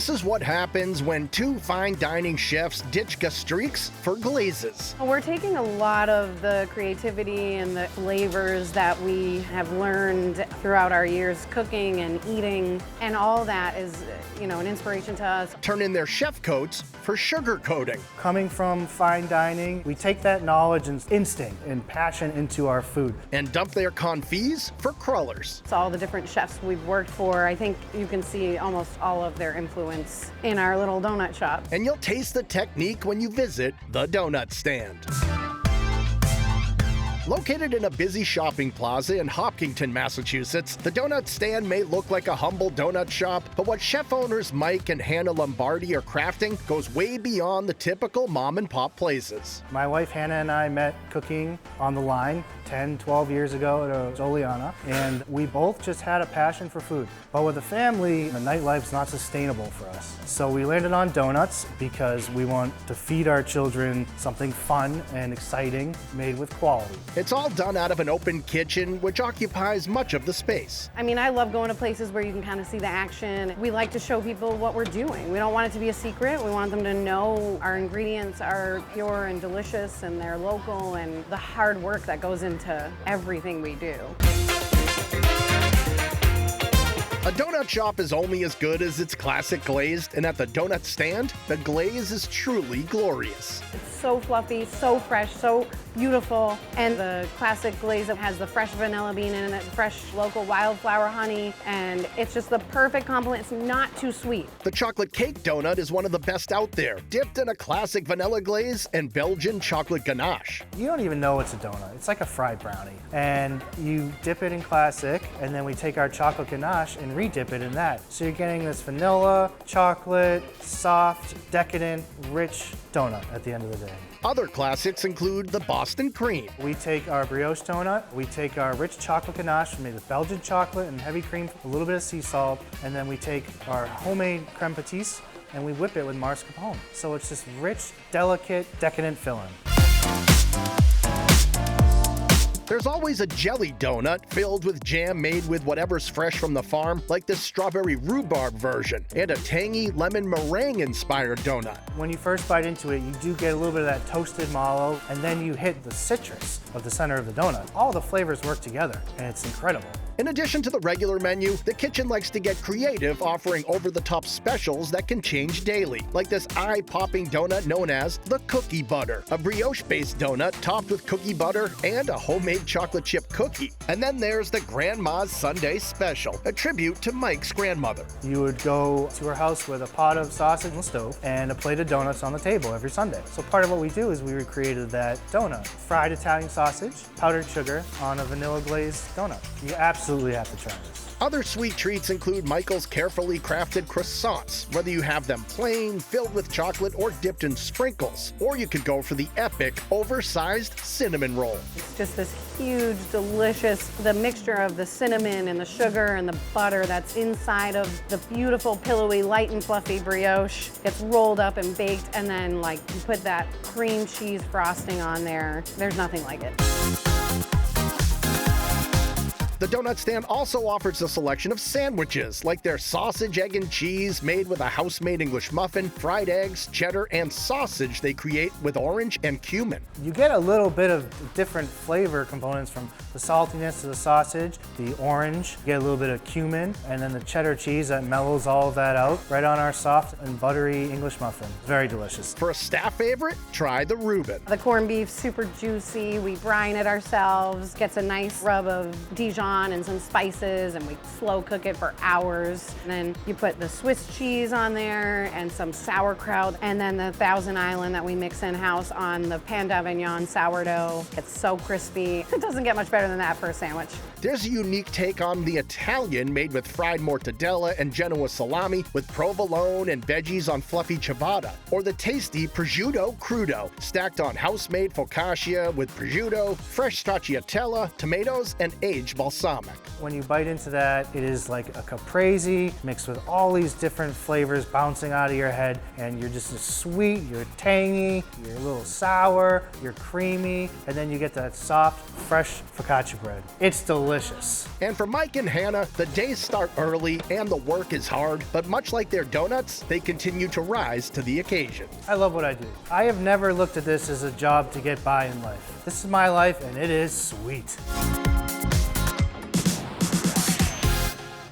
This is what happens when two fine dining chefs ditch gastriques for glazes. We're taking a lot of the creativity and the flavors that we have learned throughout our years cooking and eating, and all that is, an inspiration to us. Turn in their chef coats for sugar coating. Coming from fine dining, we take that knowledge and instinct and passion into our food. And dump their confits for crullers. It's all the different chefs we've worked for. I think you can see almost all of their influence in our little donut shop. And you'll taste the technique when you visit the Doughnut Stand. Located in a busy shopping plaza in Hopkinton, Massachusetts, the Doughnut Stand may look like a humble donut shop, but what chef owners Mike and Hanna Lombardi are crafting goes way beyond the typical mom-and-pop places. My wife Hannah and I met cooking on the line 10, 12 years ago at Oleana, and we both just had a passion for food. But with a family, the nightlife's not sustainable for us. So we landed on donuts because we want to feed our children something fun and exciting made with quality. It's all done out of an open kitchen, which occupies much of the space. I love going to places where you can kind of see the action. We like to show people what we're doing. We don't want it to be a secret. We want them to know our ingredients are pure and delicious and they're local, and the hard work that goes into everything we do. A donut shop is only as good as its classic glazed, and at the Doughnut Stand, the glaze is truly glorious. It's so fluffy, so fresh, so beautiful, and the classic glaze that has the fresh vanilla bean in it, fresh local wildflower honey, and it's just the perfect complement. It's not too sweet. The chocolate cake donut is one of the best out there, dipped in a classic vanilla glaze and Belgian chocolate ganache. You don't even know it's a donut. It's like a fried brownie. And you dip it in classic, and then we take our chocolate ganache and re-dip it in that. So you're getting this vanilla, chocolate, soft, decadent, rich donut at the end of the day. Other classics include the Boston Cream. We take our brioche donut, we take our rich chocolate ganache made with Belgian chocolate and heavy cream, a little bit of sea salt, and then we take our homemade creme patisse and we whip it with mascarpone. So it's this rich, delicate, decadent filling. There's always a jelly donut filled with jam made with whatever's fresh from the farm, like this strawberry rhubarb version, and a tangy lemon meringue-inspired donut. When you first bite into it, you do get a little bit of that toasted mallow, and then you hit the citrus of the center of the donut. All the flavors work together, and it's incredible. In addition to the regular menu, the kitchen likes to get creative, offering over-the-top specials that can change daily, like this eye-popping donut known as the Cookie Butter, a brioche-based donut topped with cookie butter and a homemade chocolate chip cookie. And then there's the Grandma's Sunday Special, a tribute to Mike's grandmother. You would go to her house with a pot of sausage on the stove and a plate of donuts on the table every Sunday. So part of what we do is we recreated that donut. Fried Italian sausage, powdered sugar on a vanilla glazed donut. You absolutely have to try this. Other sweet treats include Michael's carefully crafted croissants, whether you have them plain, filled with chocolate, or dipped in sprinkles. Or you could go for the epic, oversized cinnamon roll. It's just this huge, delicious, the mixture of the cinnamon and the sugar and the butter that's inside of the beautiful, pillowy, light and fluffy brioche. It's rolled up and baked, and then you put that cream cheese frosting on there. There's nothing like it. The Doughnut Stand also offers a selection of sandwiches, like their sausage, egg, and cheese made with a house-made English muffin, fried eggs, cheddar, and sausage they create with orange and cumin. You get a little bit of different flavor components from the saltiness of the sausage, the orange, you get a little bit of cumin, and then the cheddar cheese that mellows all of that out right on our soft and buttery English muffin. Very delicious. For a staff favorite, try the Reuben. The corned beef, super juicy. We brine it ourselves. Gets a nice rub of Dijon and some spices, and we slow cook it for hours. And then you put the Swiss cheese on there and some sauerkraut, and then the Thousand Island that we mix in-house on the pan d'Avignon sourdough. It's so crispy. It doesn't get much better than that for a sandwich. There's a unique take on the Italian made with fried mortadella and Genoa salami with provolone and veggies on fluffy ciabatta, or the tasty prosciutto crudo, stacked on house-made focaccia with prosciutto, fresh stracciatella, tomatoes, and aged balsamico. balsamic. When you bite into that, it is like a caprese mixed with all these different flavors bouncing out of your head, and you're just sweet, you're tangy, you're a little sour, you're creamy, and then you get that soft, fresh focaccia bread. It's delicious. And for Mike and Hanna, the days start early and the work is hard, but much like their donuts, they continue to rise to the occasion. I love what I do. I have never looked at this as a job to get by in life. This is my life, and it is sweet.